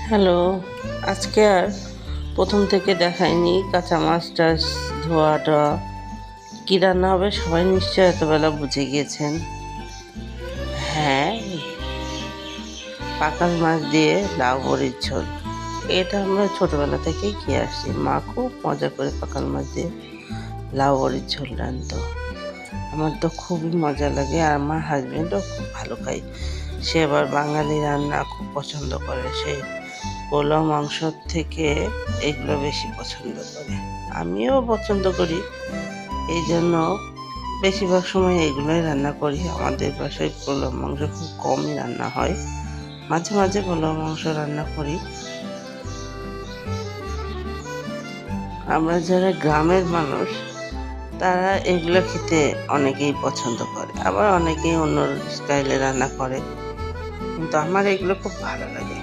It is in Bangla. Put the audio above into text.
হ্যালো, আজকে আর প্রথম থেকে দেখাইনি কাঁচা মাছ টাছ ধোয়া টোয়া। কী রান্না হবে সবাই নিশ্চয় এতবেলা বুঝে গিয়েছেন। হ্যাঁ, পাকাল মাছ দিয়ে লাউ বড়ির ঝোল। এটা আমরা ছোটবেলা থেকেই খেয়ে আসছি। মা খুব মজা করে পাকাল মাছ দিয়ে লাউ বড়ির ঝোল রাঁধতো। আমার তো খুবই মজা লাগে আর আমার হাজবেন্ডও খুব ভালো খায়। সে আবার বাঙালি রান্না খুব পছন্দ করে। সে পোলাও মাংসর থেকে এগুলো বেশি পছন্দ করে। আমিও পছন্দ করি, এই জন্য বেশিরভাগ সময় এগুলোই রান্না করি। আমাদের বাসায় পোলাও মাংস খুব কমই রান্না হয়, মাঝে মাঝে পোলাও মাংস রান্না করি। আমরা যারা গ্রামের মানুষ তারা এগুলো খেতে অনেকেই পছন্দ করে, আবার অনেকেই অন্য স্টাইলে রান্না করে, কিন্তু আমার এগুলো খুব ভালো লাগে।